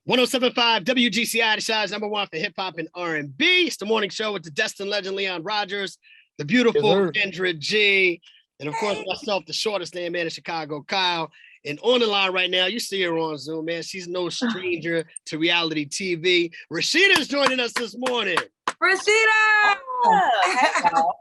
1075 WGCI, the size number one for hip hop and R&B. It's the morning show with the Destin legend Leon Rogers, the beautiful Kendra G, and of course myself, the shortest name man in Chicago, Kyle. And on the line right now, you see her on Zoom, man. She's no stranger to reality TV. Rasheeda is joining us this morning. Rasheeda! Oh,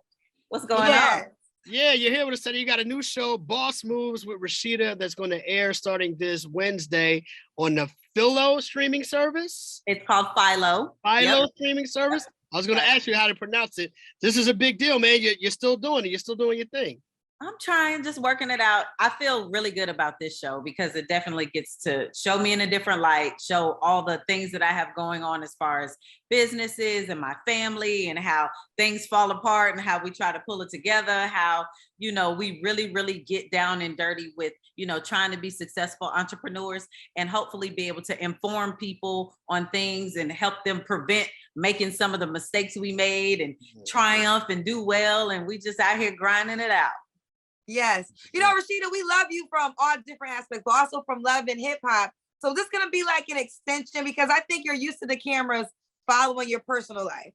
what's going on? Yeah, you're here with us today. You got a new show, Boss Moves with Rasheeda, that's going to air starting this Wednesday on the Philo streaming service. It's called Philo. Philo streaming service. I was going to ask you how to pronounce it. This is a big deal, man. You're still doing it. You're still doing your thing. I'm trying, just working it out. I feel really good about this show because it definitely gets to show me in a different light, show all the things that I have going on as far as businesses and my family and how things fall apart and how we try to pull it together, how, you know, we really, really get down and dirty with, you know, trying to be successful entrepreneurs and hopefully be able to inform people on things and help them prevent making some of the mistakes we made and triumph and do well. And we just out here grinding it out. Yes. You know, Rasheeda, we love you from all different aspects, but also from love and hip hop. So this is going to be like an extension because I think you're used to the cameras following your personal life.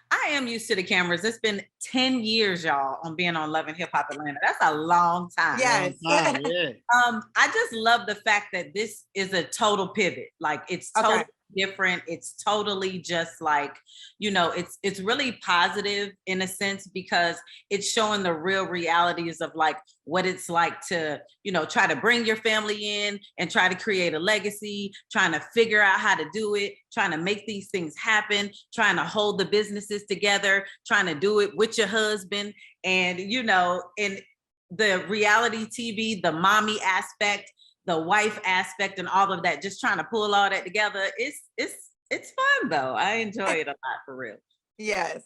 I am used to the cameras. It's been 10 years, y'all, on being on Love and Hip Hop Atlanta. That's a long time. Yes. I just love the fact that this is a total pivot. Like it's totally different. It's totally just like, you know, it's really positive in a sense because it's showing the real realities of like what it's like to, you know, try to bring your family in and try to create a legacy, trying to figure out how to do it, trying to make these things happen, trying to hold the businesses together, trying to do it with your husband. And, you know, in the reality TV, the mommy aspect, the wife aspect and all of that, just trying to pull all that together. It's fun though. I enjoy it a lot for real. Yes.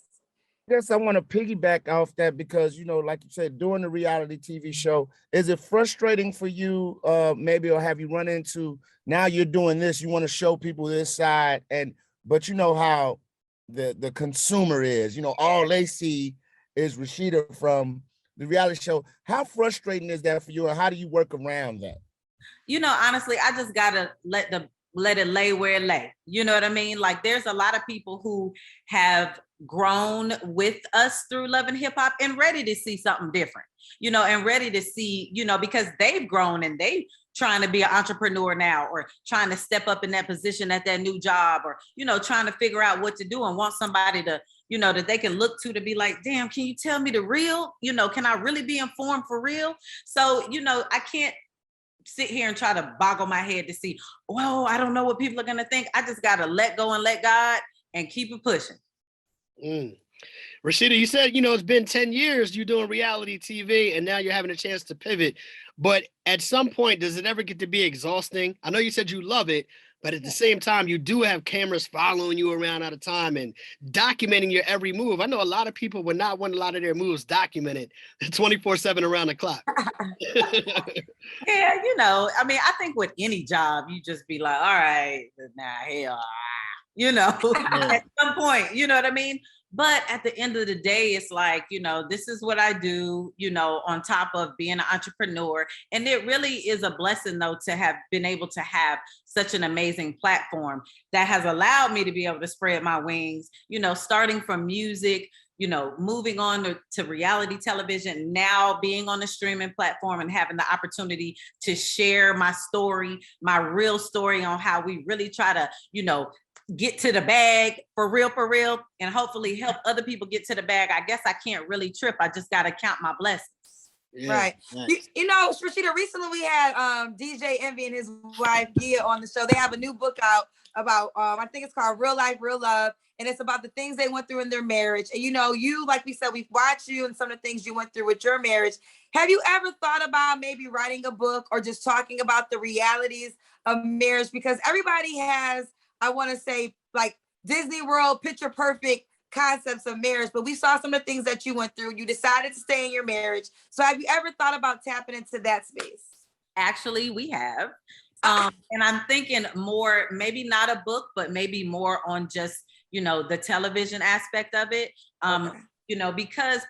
I guess I want to piggyback off that because, you know, like you said, doing the reality TV show, is it frustrating for you maybe, or have you run into, now you're doing this, you want to show people this side but you know how the consumer is, you know, all they see is Rasheeda from the reality show. How frustrating is that for you and how do you work around that? You know, honestly, I just gotta let it lay where it lay. You know what I mean? Like there's a lot of people who have grown with us through Love and Hip Hop and ready to see something different, you know, and ready to see, you know, because they've grown and they trying to be an entrepreneur now or trying to step up in that position at that new job or, you know, trying to figure out what to do and want somebody to, you know, that they can look to be like, damn, can you tell me the real? You know, can I really be informed for real? So, you know, I can't sit here and try to boggle my head to see, well, I don't know what people are going to think. I just got to let go and let God and keep it pushing. Rasheeda, you said, you know, it's been 10 years you're doing reality TV and now you're having a chance to pivot. But at some point, does it ever get to be exhausting? I know you said you love it, but at the same time, you do have cameras following you around all the time and documenting your every move. I know a lot of people would not want a lot of their moves documented 24/7 around the clock. Yeah, you know, I mean, I think with any job, you just be like, all right, nah, hell, you know, at some point, you know what I mean? But at the end of the day, it's like, you know, this is what I do, you know, on top of being an entrepreneur. And it really is a blessing, though, to have been able to have such an amazing platform that has allowed me to be able to spread my wings, you know, starting from music, you know, moving on to reality television, now being on the streaming platform and having the opportunity to share my story, my real story on how we really try to, you know, get to the bag for real, and hopefully help other people get to the bag. I guess I can't really trip. I just got to count my blessings. Yeah, right. Nice. You know, Rasheeda, recently we had DJ Envy and his wife Gia on the show. They have a new book out about, I think it's called Real Life, Real Love. And it's about the things they went through in their marriage. And, you know, you, like we said, we've watched you and some of the things you went through with your marriage. Have you ever thought about maybe writing a book or just talking about the realities of marriage? Because everybody has, I want to say, like Disney World, picture perfect concepts of marriage, but we saw some of the things that you went through. You decided to stay in your marriage. So have you ever thought about tapping into that space? Actually, we have. And I'm thinking more, maybe not a book, but maybe more on just, you know, the television aspect of it. You know, because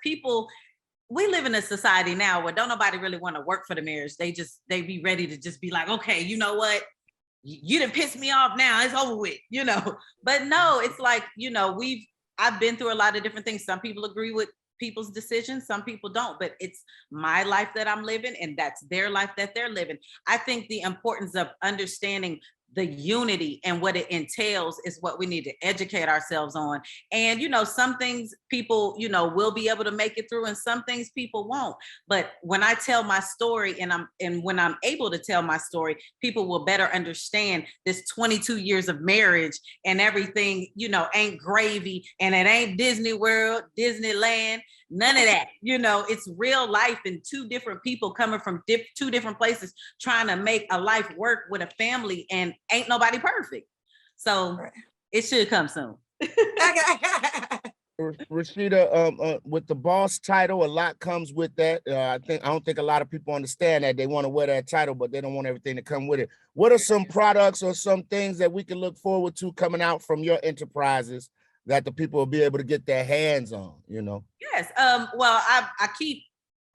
we live in a society now where don't nobody really want to work for the marriage. They be ready to just be like, okay, you know what? you didn't piss me off now, it's over with, but no, it's like, I've been through a lot of different things. Some people agree with people's decisions, some people don't, but it's my life that I'm living and that's their life that they're living. I think the importance of understanding the unity and what it entails is what we need to educate ourselves on. And, some things people, will be able to make it through and some things people won't. But when I tell my story and when I'm able to tell my story, people will better understand this 22 years of marriage and everything, ain't gravy and it ain't Disney World, Disneyland, none of that. It's real life and two different people coming from two different places trying to make a life work with a family, and ain't nobody perfect. So it should come soon. Rasheeda, with the boss title, a lot comes with that. I don't think a lot of people understand that. They want to wear that title, but they don't want everything to come with it. What are some products or some things that we can look forward to coming out from your enterprises that the people will be able to get their hands on? Yes. Well, I keep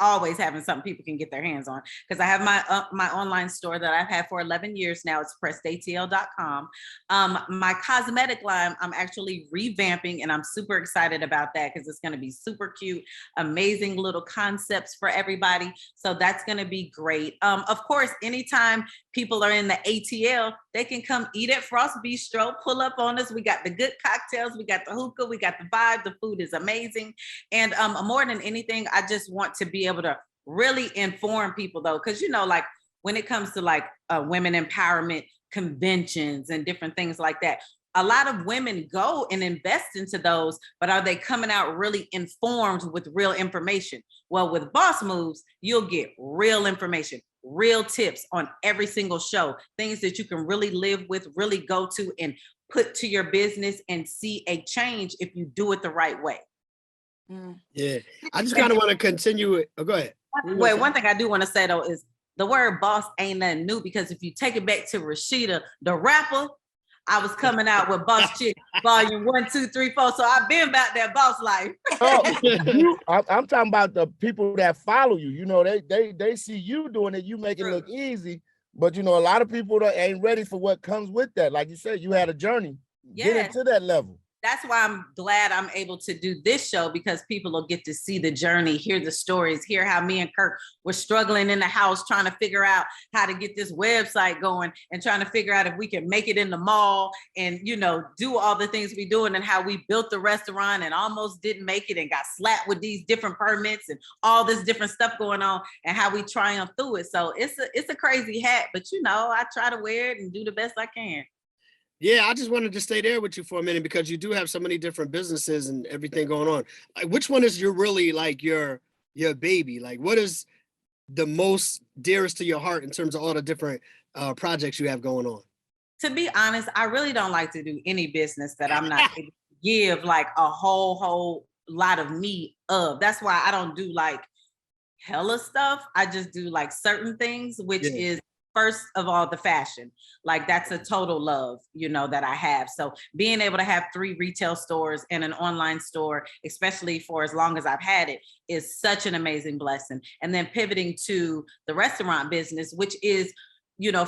always having something people can get their hands on because I have my online store that I've had for 11 years now. It's presstatl.com. My cosmetic line, I'm actually revamping and I'm super excited about that because it's going to be super cute, amazing little concepts for everybody. So that's going to be great. Of course, anytime people are in the ATL, they can come eat at Frost Bistro, pull up on us. We got the good cocktails, we got the hookah, we got the vibe, the food is amazing. And more than anything, I just want to be able to really inform people though, because like when it comes to like women empowerment conventions and different things like that, a lot of women go and invest into those, but are they coming out really informed with real information? Well, with Boss Moves, you'll get real information, real tips on every single show, things that you can really live with, really go to and put to your business and see a change if you do it the right way. Yeah, I just kind of want to continue it. Oh, go ahead. Wait, one thing I do want to say though is the word boss ain't nothing new, because if you take it back to Rasheeda, the rapper, I was coming out with Boss Chick Volume 1, 2, 3, 4. So I've been about that boss life. I'm talking about the people that follow you. They see you doing it, you make it look easy. But a lot of people ain't ready for what comes with that. Like you said, you had a journey. Get into that level. That's why I'm glad I'm able to do this show, because people will get to see the journey, hear the stories, hear how me and Kirk were struggling in the house, trying to figure out how to get this website going and trying to figure out if we can make it in the mall and, do all the things we doing, and how we built the restaurant and almost didn't make it and got slapped with these different permits and all this different stuff going on, and how we triumph through it. So it's a crazy hat, but I try to wear it and do the best I can. Yeah, I just wanted to stay there with you for a minute because you do have so many different businesses and everything going on. Like, which one is your baby? Like, what is the most dearest to your heart in terms of all the different projects you have going on? To be honest, I really don't like to do any business that I'm not able to give like a whole lot of me of. That's why I don't do like hella stuff. I just do like certain things, which is first of all, the fashion, like that's a total love, that I have. So being able to have 3 retail stores and an online store, especially for as long as I've had it, is such an amazing blessing. And then pivoting to the restaurant business, which is,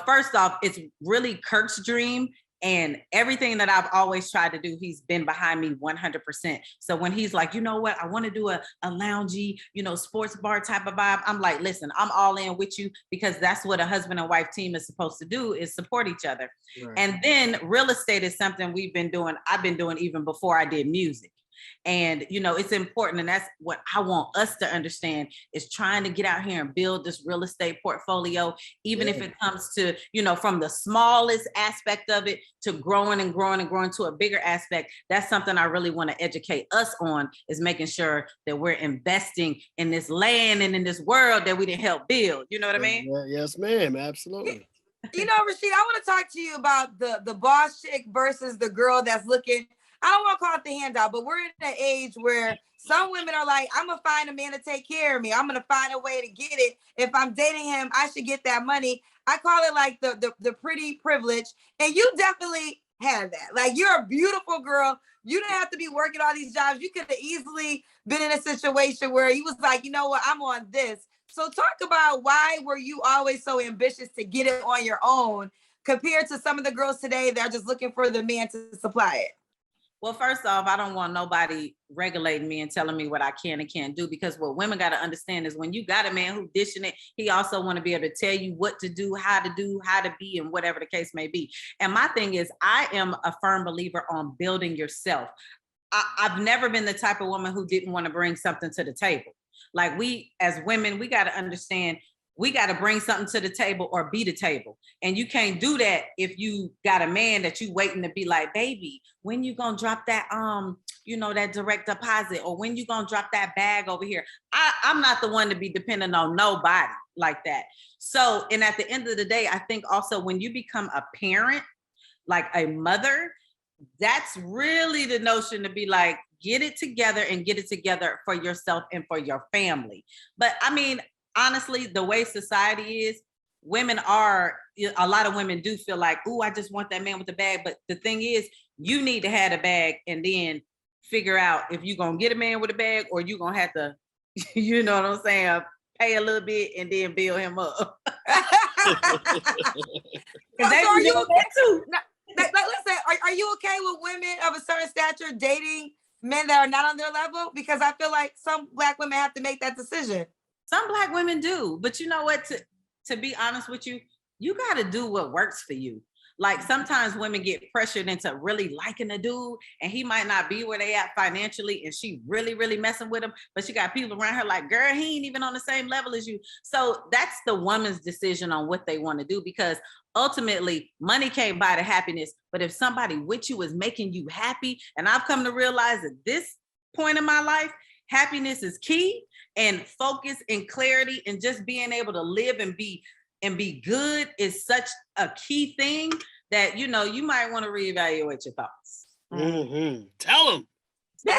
first off, it's really Kirk's dream. And everything that I've always tried to do, he's been behind me 100%. So when he's like, what, I want to do a loungy, sports bar type of vibe, I'm like, listen, I'm all in with you, because that's what a husband and wife team is supposed to do, is support each other. Right. And then real estate is something I've been doing even before I did music. And, it's important. And that's what I want us to understand, is trying to get out here and build this real estate portfolio, even if it comes to, from the smallest aspect of it to growing and growing and growing to a bigger aspect. That's something I really want to educate us on, is making sure that we're investing in this land and in this world that we didn't help build. You know what I mean? Yes, ma'am. Absolutely. Rasheeda, I want to talk to you about the boss chick versus the girl that's looking, I don't want to call it the handout, but we're in an age where some women are like, I'm going to find a man to take care of me. I'm going to find a way to get it. If I'm dating him, I should get that money. I call it like the pretty privilege. And you definitely have that. Like, you're a beautiful girl. You didn't have to be working all these jobs. You could have easily been in a situation where he was like, you know what, I'm on this. So talk about, why were you always so ambitious to get it on your own? compared to some of the girls today that are just looking for the man to supply it? Well, first off, I don't want nobody regulating me and telling me what I can and can't do, because what women got to understand is when you got a man who dishing it, he also want to be able to tell you what to do, how to be, and whatever the case may be. And my thing is, I am a firm believer on building yourself. I've never been the type of woman who didn't want to bring something to the table. Like, we as women, we got to understand we got to bring something to the table or be the table. And you can't do that if you got a man that you waiting to be like, baby, when you gonna drop that, that direct deposit, or when you gonna drop that bag over here? I'm not the one to be dependent on nobody like that. So, and at the end of the day, I think also when you become a parent, like a mother, that's really the notion to be like, get it together and get it together for yourself and for your family. But I mean, honestly, the way society is, a lot of women do feel like, oh, I just want that man with the bag. But the thing is, you need to have a bag and then figure out if you're going to get a man with a bag, or you're going to have to, you know what I'm saying, pay a little bit and then build him up. So are you okay too? Listen, are you okay with women of a certain stature dating men that are not on their level? Because I feel like some Black women have to make that decision. Some Black women do, but you know what? To be honest with you, you got to do what works for you. Like, sometimes women get pressured into really liking a dude, and he might not be where they at financially, and she really, really messing with him, but she got people around her like, girl, he ain't even on the same level as you. So that's the woman's decision on what they want to do, because ultimately money can't buy the happiness. But if somebody with you is making you happy, and I've come to realize at this point in my life, happiness is key, and focus and clarity and just being able to live and be good is such a key thing that, you might want to reevaluate your thoughts. Mm-hmm. Tell them. Now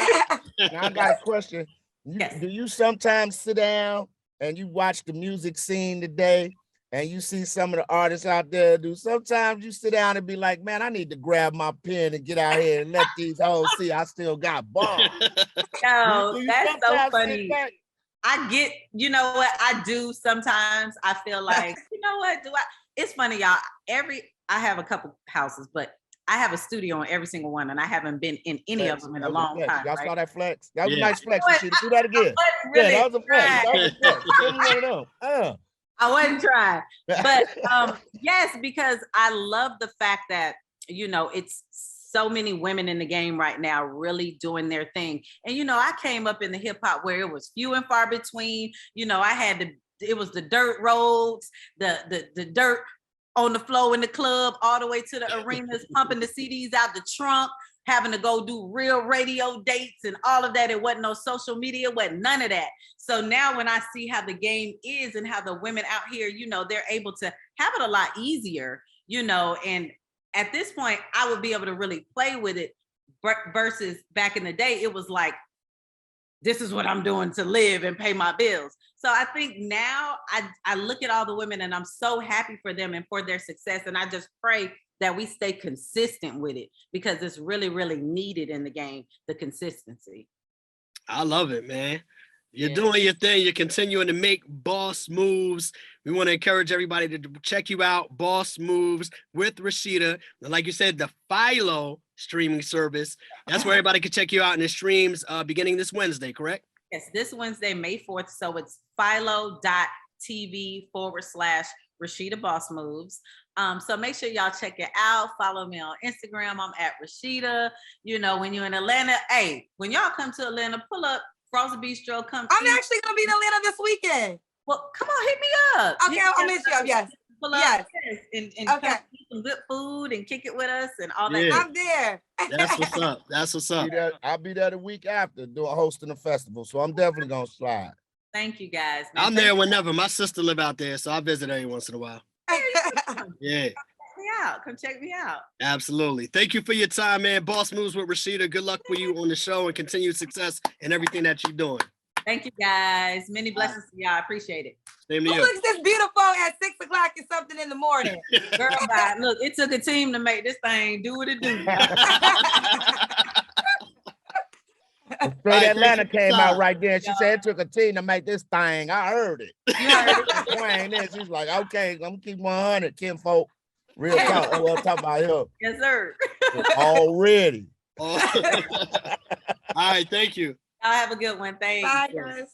I got a question. Yes. Do you sometimes sit down and you watch the music scene today and you see some of the artists out there do? Sometimes you sit down and be like, man, I need to grab my pen and get out here and let these hoes see I still got bars. No, Do that's so sometimes funny. I get, you know what, I do sometimes. I feel like, you know what, it's funny, y'all. I have a couple houses, but I have a studio in every single one, and I haven't been in any of them in a long time. Y'all right? saw that flex? That was Yeah. a nice flex. You should do that again. Really That was a flex. trying. That was a flex. Give me one of them. I wasn't trying, but yes, because I love the fact that, it's so many women in the game right now really doing their thing. And, I came up in the hip hop where it was few and far between. It was the dirt roads, the dirt on the floor in the club, all the way to the arenas, pumping the CDs out the trunk, having to go do real radio dates and all of that. It wasn't no social media, wasn't none of that. So now when I see how the game is and how the women out here, they're able to have it a lot easier, and at this point, I would be able to really play with it versus back in the day, it was like, this is what I'm doing to live and pay my bills. So I think now I look at all the women and I'm so happy for them and for their success. And I just pray that we stay consistent with it, because it's really, really needed in the game, the consistency. I love it, man. You're doing your thing. You're continuing to make boss moves. We want to encourage everybody to check you out. Boss Moves with Rasheeda. And like you said, the Philo streaming service. That's where everybody can check you out in the streams beginning this Wednesday, correct? Yes, this Wednesday, May 4th. So it's philo.tv/Rasheeda Boss Moves. So make sure y'all check it out. Follow me on Instagram. I'm at Rasheeda. When you're in Atlanta, hey, when y'all come to Atlanta, pull up Frosty Bistro. Come. I'm actually gonna be in Atlanta this weekend. Well, come on, hit me up. Okay, I'll miss you up. Yes. Pull up, yes. And okay. come eat some good food and kick it with us and all that. Yeah. I'm there. That's what's up. That's what's up. I'll be there the week after hosting a festival, so I'm definitely gonna slide. Thank you, guys. Man. I'm there whenever. My sister live out there, so I visit every once in a while. Yeah. Come check me out. Absolutely. Thank you for your time, man. Boss Moves with Rasheeda. Good luck for you on the show and continued success in everything that you're doing. Thank you, guys. Many blessings to y'all. I appreciate it. Same to you. Who looks this beautiful at 6 o'clock and something in the morning? Girl, bye. Look, it took a team to make this thing do what it do. Straight Atlanta came out right there. She said it took a team to make this thing. I heard it. You heard it. Playing this. He's like, okay, I'm gonna keep 100, kinfolk. Real talk. Oh, we'll talk about him Yes, sir. already. Oh. All right, thank you. Y'all have a good one. Thanks. Bye, guys.